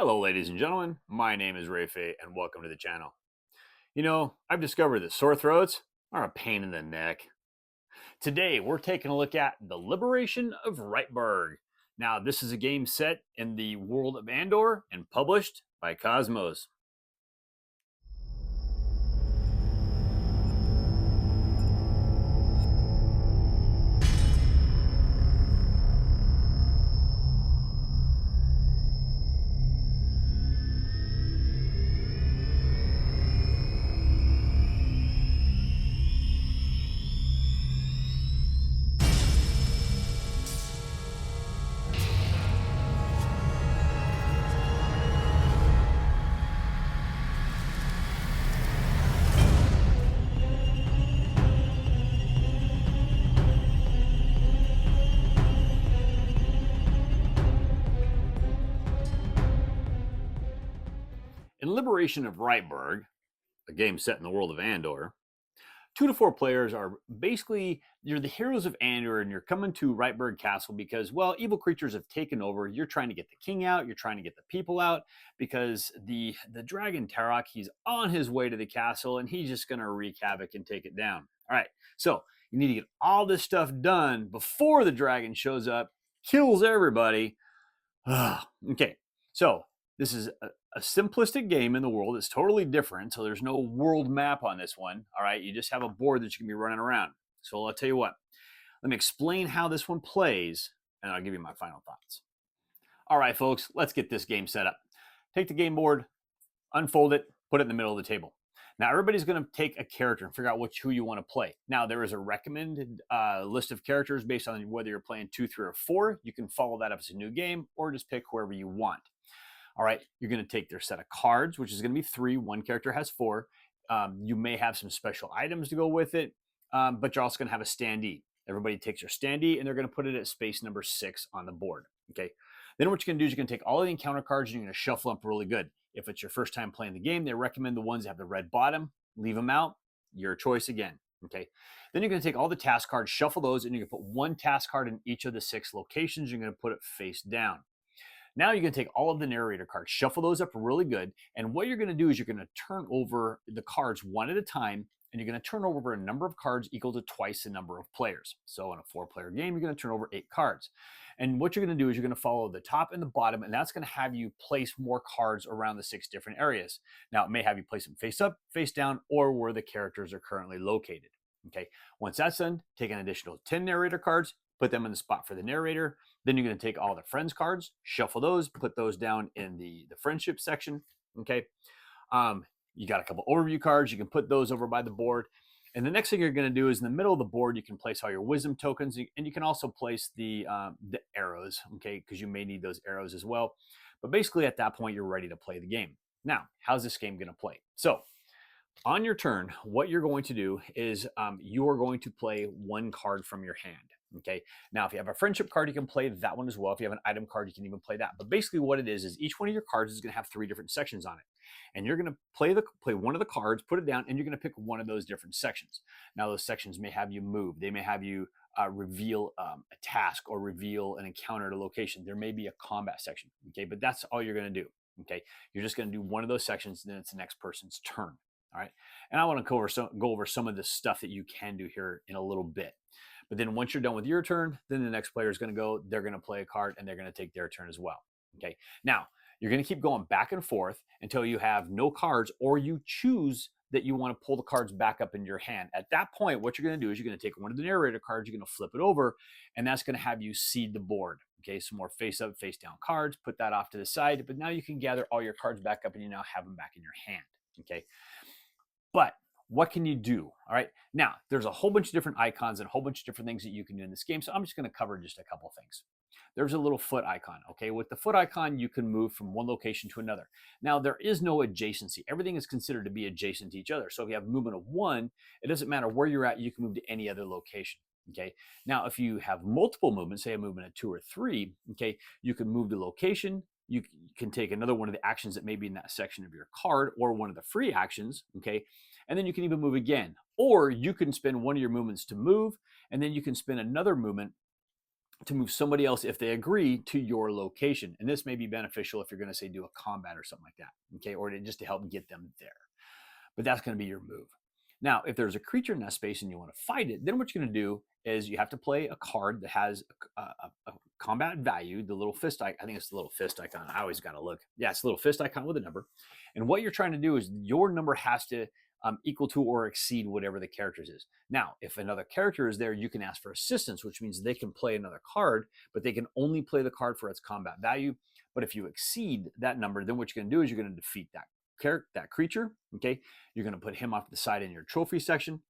Hello, ladies and gentlemen. My name is Phay, and welcome to the channel. I've discovered that sore throats are a pain in the neck. Today, we're taking a look at the Liberation of Rietburg. Now, this is a game set in the world of Andor and published by Cosmos. In Liberation of Rietburg, a game set in the world of Andor, 2 to 4 players are basically you're the heroes of Andor and you're coming to Rietburg Castle because, well, evil creatures have taken over. You're trying to get the king out, you're trying to get the people out because the dragon Tarok, he's on his way to the castle and he's just gonna wreak havoc and take it down. All right, so you need to get all this stuff done before the dragon shows up, kills everybody. Okay, so this is a simplistic game in the world. It's totally different. So there's no world map on this one. All right, you just have a board that you can be running around. So I'll tell you what, let me explain how this one plays, and I'll give you my final thoughts. All right, folks, let's get this game set up. Take the game board, unfold it, put it in the middle of the table. Now, everybody's going to take a character and figure out who you want to play. Now, there is a recommended list of characters based on whether you're playing 2, 3, or 4. You can follow that up as a new game or just pick whoever you want. All right, you're going to take their set of cards, which is going to be 3. One character has 4. You may have some special items to go with it, but you're also going to have a standee. Everybody takes their standee, and they're going to put it at space number 6 on the board. Okay. Then what you're going to do is you're going to take all of the encounter cards and you're going to shuffle them up really good. If it's your first time playing the game, they recommend the ones that have the red bottom. Leave them out. Your choice again. Okay. Then you're going to take all the task cards, shuffle those, and you're going to put 1 task card in each of the 6 locations. You're going to put it face down. Now you're going to take all of the narrator cards, shuffle those up really good. And what you're going to do is you're going to turn over the cards one at a time, and you're going to turn over a number of cards equal to twice the number of players. So in a 4-player game, you're going to turn over 8 cards. And what you're going to do is you're going to follow the top and the bottom, and that's going to have you place more cards around the 6 different areas. Now, it may have you place them face up, face down, or where the characters are currently located. Okay. Once that's done, take an additional 10 narrator cards, put them in the spot for the narrator. Then you're going to take all the friends cards, shuffle those, put those down in the friendship section. Okay. You got a couple overview cards. You can put those over by the board. And the next thing you're going to do is in the middle of the board, you can place all your wisdom tokens, and you can also place the arrows, okay, because you may need those arrows as well. But basically at that point, you're ready to play the game. Now, how's this game going to play? So on your turn, what you're going to do is you are going to play 1 card from your hand. Okay. Now, if you have a friendship card, you can play that one as well. If you have an item card, you can even play that. But basically, what it is each one of your cards is going to have 3 different sections on it, and you're going to play one of the cards, put it down, and you're going to pick one of those different sections. Now, those sections may have you move. They may have you reveal a task or reveal an encounter at a location. There may be a combat section. Okay, but that's all you're going to do. Okay, you're just going to do one of those sections, and then it's the next person's turn. All right, and I want to go over some of the stuff that you can do here in a little bit. But then once you're done with your turn, then the next player is going to go, they're going to play a card, and they're going to take their turn as well. Okay. Now, you're going to keep going back and forth until you have no cards, or you choose that you want to pull the cards back up in your hand. At that point, what you're going to do is you're going to take one of the narrator cards, you're going to flip it over, and that's going to have you seed the board. Okay, some more face up, face down cards, put that off to the side, but now you can gather all your cards back up and you now have them back in your hand. Okay. But what can you do? All right. Now, there's a whole bunch of different icons and a whole bunch of different things that you can do in this game. So I'm just going to cover just a couple things. There's a little foot icon. Okay. With the foot icon, you can move from one location to another. Now, there is no adjacency. Everything is considered to be adjacent to each other. So if you have movement of 1, it doesn't matter where you're at, you can move to any other location. Okay. Now, if you have multiple movements, say a movement of 2 or 3, okay, you can move to location. You can take another one of the actions that may be in that section of your card or one of the free actions. Okay. And then you can even move again, or you can spend one of your movements to move, and then you can spend another movement to move somebody else if they agree to your location. And this may be beneficial if you're going to say do a combat or something like that, okay, or just to help get them there. But that's going to be your move. Now, if there's a creature in that space and you want to fight it, then what you're going to do is you have to play a card that has a combat value, the little fist icon. I think it's the little fist icon. I always got to look. Yeah, it's the little fist icon with a number. And what you're trying to do is your number has to equal to or exceed whatever the character's is. Now, if another character is there, you can ask for assistance, which means they can play another card, but they can only play the card for its combat value. But if you exceed that number, then what you're going to do is you're going to defeat that creature. Okay, you're going to put him off to the side in your trophy section.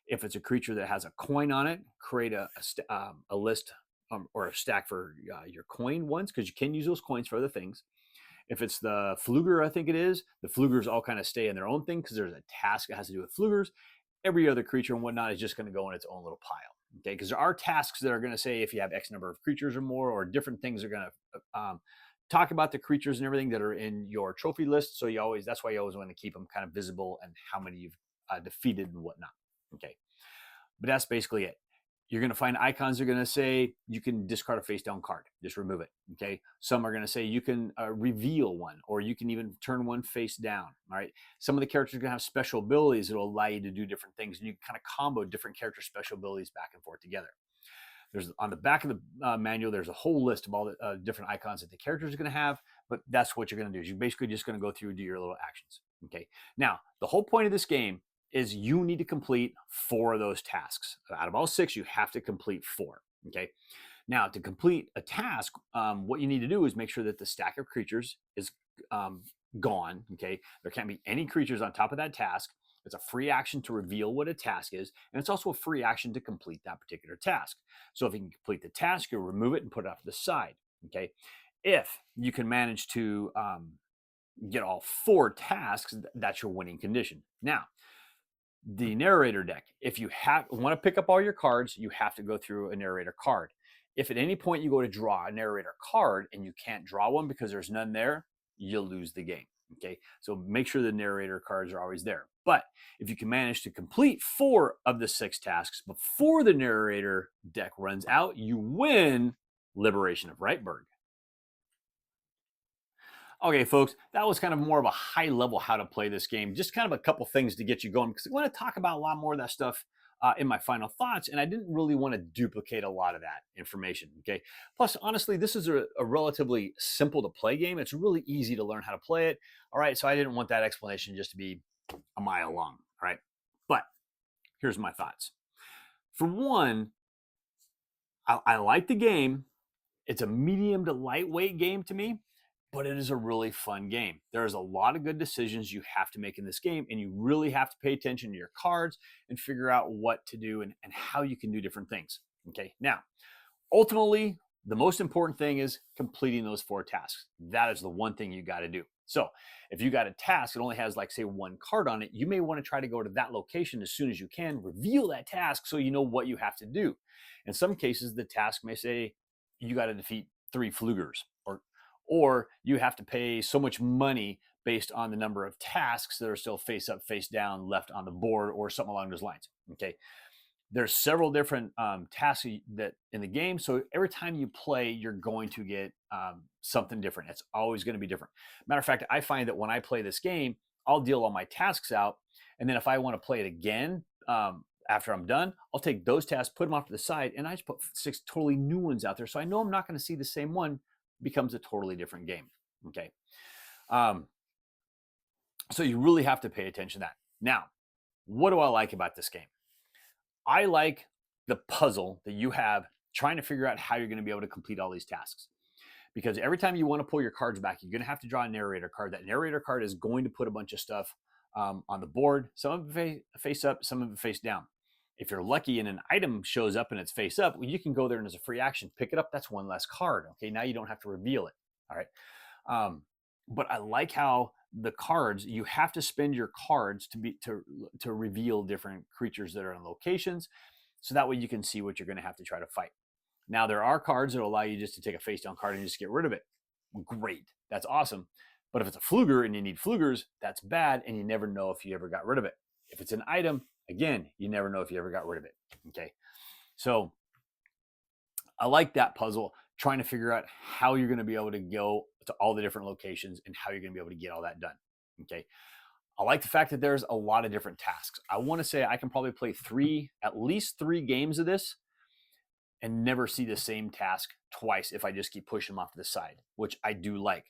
If it's a creature that has a coin on it, create a list or a stack for your coin ones, because you can use those coins for other things. If it's the Fluger, I think it is, the Flugers all kind of stay in their own thing because there's a task that has to do with Flugers. Every other creature and whatnot is just going to go in its own little pile. Okay, because there are tasks that are going to say if you have X number of creatures or more, or different things are going to talk about the creatures and everything that are in your trophy list. So that's why you always want to keep them kind of visible and how many you've defeated and whatnot. Okay, but that's basically it. You're going to find icons that are going to say you can discard a face down card, just remove it. Okay, some are going to say you can reveal one, or you can even turn one face down. All right, some of the characters are going to have special abilities that will allow you to do different things, and you can kind of combo different character special abilities back and forth together. There's on the back of the manual, there's a whole list of all the different icons that the characters are going to have, but that's what you're going to do. You're basically just going to go through and do your little actions. Okay, now the whole point of this game is you need to complete 4 of those tasks. Out of all 6, you have to complete 4. Okay. Now, to complete a task, what you need to do is make sure that the stack of creatures is gone. Okay. There can't be any creatures on top of that task. It's a free action to reveal what a task is, and it's also a free action to complete that particular task. So if you can complete the task, you'll remove it and put it off to the side. Okay. If you can manage to get all 4 tasks, that's your winning condition. Now, the narrator deck, if you want to pick up all your cards, you have to go through a narrator card. If at any point you go to draw a narrator card and you can't draw one because there's none there, you'll lose the game. Okay, so make sure the narrator cards are always there. But if you can manage to complete 4 of the 6 tasks before the narrator deck runs out, you win Liberation of Rietburg. Okay, folks, that was kind of more of a high level how to play this game. Just kind of a couple things to get you going, because I want to talk about a lot more of that stuff in my final thoughts, and I didn't really want to duplicate a lot of that information. Okay. Plus, honestly, this is a relatively simple to play game. It's really easy to learn how to play it. All right, so I didn't want that explanation just to be a mile long. All right, but here's my thoughts. For one, I like the game. It's a medium to lightweight game to me, but it is a really fun game. There's a lot of good decisions you have to make in this game, and you really have to pay attention to your cards and figure out what to do and how you can do different things. Okay, now, ultimately, the most important thing is completing those 4 tasks. That is the one thing you got to do. So if you got a task that only has, like, say, 1 card on it, you may want to try to go to that location as soon as you can, reveal that task so you know what you have to do. In some cases, the task may say you got to defeat 3 Flugers, or you have to pay so much money based on the number of tasks that are still face up, face down, left on the board, or something along those lines. Okay. There's several different tasks that in the game. So every time you play, you're going to get something different. It's always going to be different. Matter of fact, I find that when I play this game, I'll deal all my tasks out. And then if I want to play it again, after I'm done, I'll take those tasks, put them off to the side, and I just put 6 totally new ones out there. So I know I'm not going to see the same one. Becomes a totally different game. Okay. So you really have to pay attention to that. Now, what do I like about this game? I like the puzzle that you have trying to figure out how you're going to be able to complete all these tasks. Because every time you want to pull your cards back, you're going to have to draw a narrator card. That narrator card is going to put a bunch of stuff on the board. Some of it face up, some of it face down. If you're lucky and an item shows up and it's face up, well, you can go there and as a free action, pick it up. That's 1 less card. Okay, now you don't have to reveal it. All right. But I like how the cards, you have to spend your cards to reveal different creatures that are in locations. So that way you can see what you're going to have to try to fight. Now, there are cards that will allow you just to take a face down card and just get rid of it. Great. That's awesome. But if it's a Fluger and you need Flugers, that's bad. And you never know if you ever got rid of it. If it's an item, again, you never know if you ever got rid of it. Okay. So I like that puzzle, trying to figure out how you're going to be able to go to all the different locations and how you're going to be able to get all that done. Okay. I like the fact that there's a lot of different tasks. I want to say I can probably play at least three games of this and never see the same task twice if I just keep pushing them off to the side, which I do like.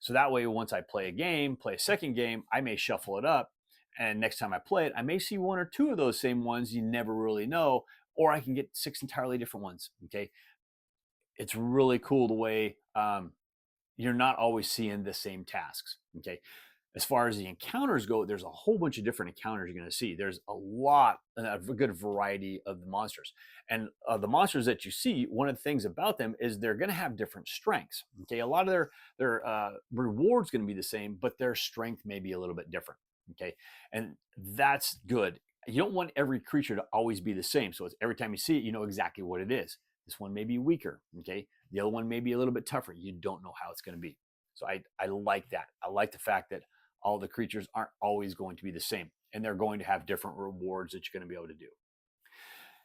So that way, once I play a second game, I may shuffle it up. And next time I play it, I may see one or two of those same ones you never really know, or I can get 6 entirely different ones. Okay. It's really cool the way you're not always seeing the same tasks. Okay. As far as the encounters go, there's a whole bunch of different encounters you're going to see. There's a good variety of the monsters. And the monsters that you see, one of the things about them is they're going to have different strengths. Okay, a lot of their rewards going to be the same, but their strength may be a little bit different. Okay, and that's good. You don't want every creature to always be the same. So it's every time you see it, you know exactly what it is. This one may be weaker. Okay, the other one may be a little bit tougher. You don't know how it's going to be. So I like that. I like the fact that all the creatures aren't always going to be the same, and they're going to have different rewards that you're going to be able to do.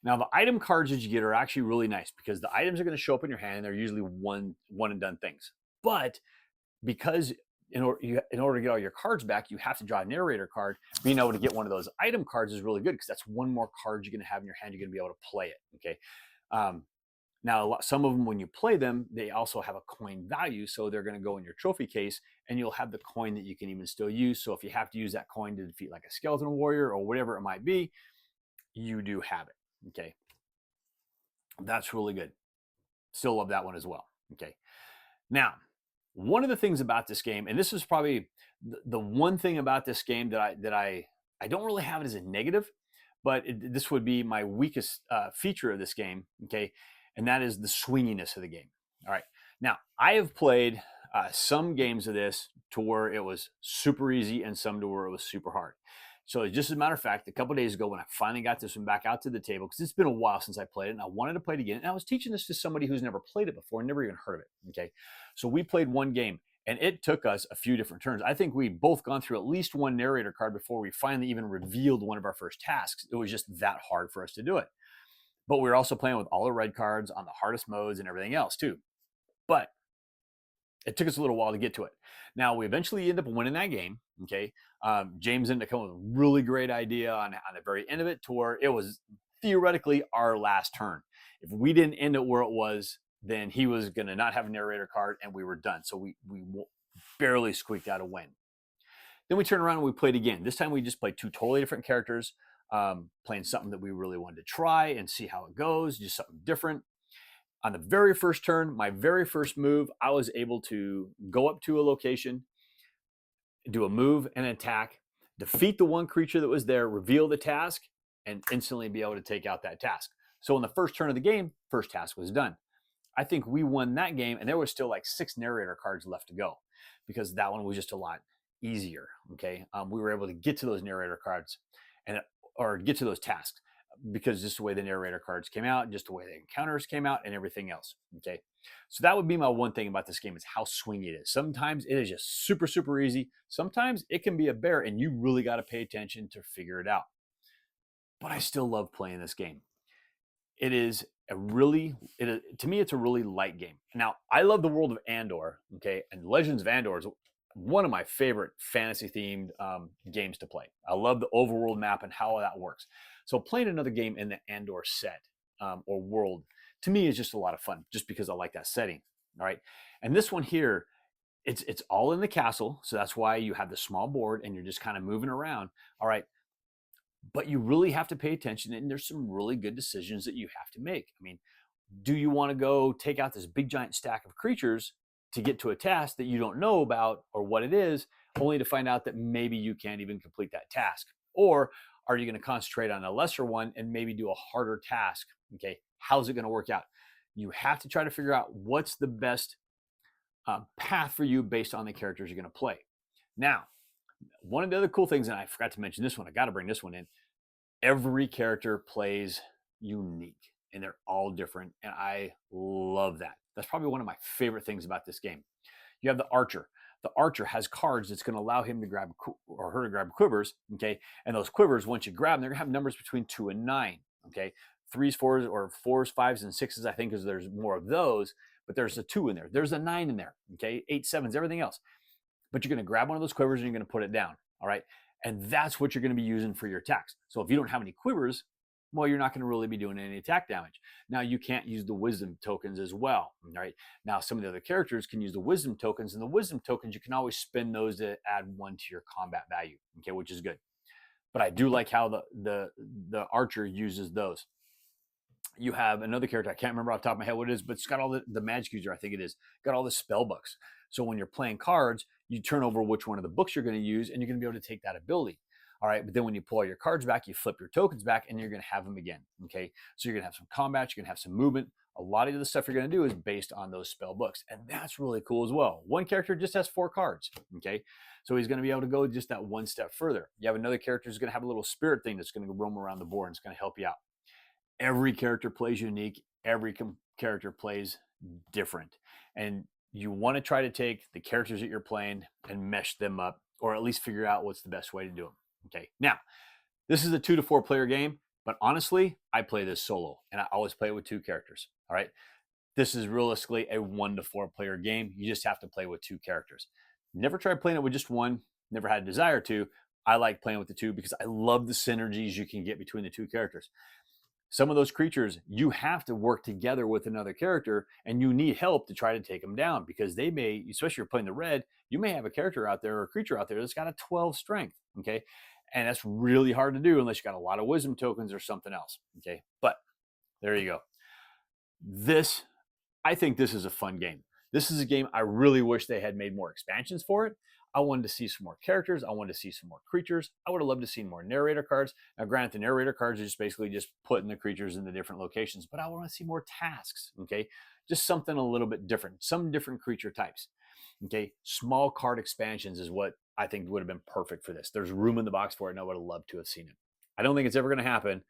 Now, the item cards that you get are actually really nice because the items are going to show up in your hand, and they're usually one and done things. But because in order to get all your cards back, you have to draw a narrator card. Being able to get one of those item cards is really good because that's one more card you're going to have in your hand. You're going to be able to play it. Okay. Now, some of them, when you play them, they also have a coin value. So they're going to go in your trophy case, and you'll have the coin that you can even still use. So if you have to use that coin to defeat like a skeleton warrior or whatever it might be, you do have it. Okay. That's really good. Still love that one as well. Okay. Now, one of the things about this game, and this is probably the one thing about this game that I don't really have it as a negative, but this would be my weakest feature of this game. Okay. And that is the swinginess of the game. All right. Now, I have played some games of this to where it was super easy and some to where it was super hard. So just as a matter of fact, a couple of days ago when I finally got this one back out to the table, because it's been a while since I played it and I wanted to play it again. And I was teaching this to somebody who's never played it before, never even heard of it. Okay. So we played one game and it took us a few different turns. I think we both gone through at least one narrator card before we finally even revealed one of our first tasks. It was just that hard for us to do it. But we were also playing with all the red cards on the hardest modes and everything else too. But it took us a little while to get to it. Now, we eventually end up winning that game. Okay. James ended up coming with a really great idea on the very end of it to where it was theoretically our last turn. If we didn't end it where it was, then he was going to not have a narrator card and we were done. So we barely squeaked out a win. Then we turned around and we played again. This time we just played two totally different characters. Playing something that we really wanted to try and see how it goes, just something different. On the very first turn, my very first move, I was able to go up to a location, do a move and an attack, defeat the one creature that was there, reveal the task, and instantly be able to take out that task. So on the first turn of the game, first task was done. I think we won that game, and there was still like 6 narrator cards left to go because that one was just a lot easier. Okay, we were able to get to those narrator cards or get to those tasks because just the way the narrator cards came out, just the way the encounters came out and everything else. Okay. So that would be my one thing about this game is how swingy it is. Sometimes it is just super, super easy. Sometimes it can be a bear and you really got to pay attention to figure it out. But I still love playing this game. It is to me, it's a really light game. Now, I love the world of Andor. Okay. And Legends of Andor is one of my favorite fantasy themed games to play. I love the overworld map and how that works. So playing another game in the Andor set or world to me is just a lot of fun just because I like that setting. All right. And this one here, it's all in the castle. So that's why you have the small board and you're just kind of moving around. All right. But you really have to pay attention and there's some really good decisions that you have to make. I mean, do you want to go take out this big giant stack of creatures to get to a task that you don't know about or what it is, only to find out that maybe you can't even complete that task? Or are you going to concentrate on a lesser one and maybe do a harder task? Okay, how's it going to work out? You have to try to figure out what's the best path for you based on the characters you're going to play. Now, one of the other cool things, and I forgot to mention this one, I got to bring this one in. Every character plays unique and they're all different. And I love that. That's probably one of my favorite things about this game. You have the archer. The archer has cards that's going to allow him to grab or her to grab quivers. Okay. And those quivers, once you grab them, they're going to have numbers between 2 and 9. Okay. threes, fours, or fours, fives, and sixes, I think, because there's more of those, but there's a 2 in there. There's a 9 in there, okay? 8, 7s, everything else. But you're going to grab one of those quivers and you're going to put it down, all right? And that's what you're going to be using for your attacks. So if you don't have any quivers, well, you're not going to really be doing any attack damage. Now, you can't use the wisdom tokens as well, all right? Now, some of the other characters can use the wisdom tokens, and the wisdom tokens, you can always spend those to add 1 to your combat value, okay, which is good. But I do like how the archer uses those. You have another character, I can't remember off the top of my head what it is, but it's got all the magic user, I think it is, got all the spell books. So when you're playing cards, you turn over which one of the books you're going to use, and you're going to be able to take that ability. All right, but then when you pull all your cards back, you flip your tokens back, and you're going to have them again. Okay, so you're going to have some combat, you're going to have some movement. A lot of the stuff you're going to do is based on those spell books, and that's really cool as well. One character just has 4 cards. Okay, so he's going to be able to go just that one step further. You have another character who's going to have a little spirit thing that's going to roam around the board and it's going to help you out. Every character plays unique. Every character plays different, and you want to try to take the characters that you're playing and mesh them up, or at least figure out what's the best way to do them. Okay, now this is a 2 to 4 player game, but honestly, I play this solo, and I always play it with 2 characters. All right, this is realistically a 1 to 4 player game. You just have to play with 2 characters. Never tried playing it with just one. Never had a desire to. I like playing with the 2 because I love the synergies you can get between the 2 characters. Some of those creatures, you have to work together with another character, and you need help to try to take them down, because they may, especially if you're playing the red, you may have a character out there or a creature out there that's got a 12 strength, okay? And that's really hard to do unless you got a lot of wisdom tokens or something else, okay? But there you go. I think this is a fun game. This is a game I really wish they had made more expansions for it. I wanted to see some more characters. I wanted to see some more creatures. I would have loved to see more narrator cards. Now, granted, the narrator cards are just basically just putting the creatures in the different locations, but I want to see more tasks, okay? Just something a little bit different, some different creature types, okay? Small card expansions is what I think would have been perfect for this. There's room in the box for it, and I would have loved to have seen it. I don't think it's ever going to happen.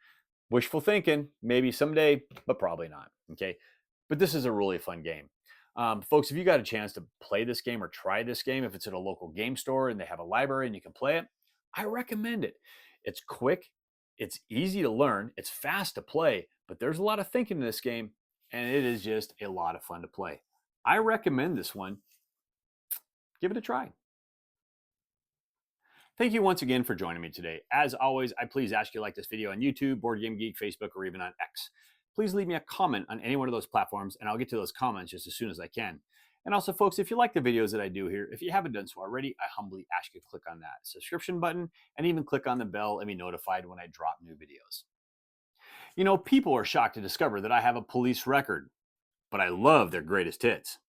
Wishful thinking, maybe someday, but probably not, okay? But this is a really fun game. Folks, if you got a chance to play this game or try this game, if it's at a local game store and they have a library and you can play it, I recommend it. It's quick, it's easy to learn, it's fast to play, but there's a lot of thinking in this game, and it is just a lot of fun to play. I recommend this one. Give it a try. Thank you once again for joining me today. As always, I please ask you to like this video on YouTube, Board Game Geek, Facebook, or even on X. Please leave me a comment on any one of those platforms, and I'll get to those comments just as soon as I can. And also, folks, if you like the videos that I do here, if you haven't done so already, I humbly ask you to click on that subscription button and even click on the bell and be notified when I drop new videos. You know, people are shocked to discover that I have a police record, but I love their greatest hits.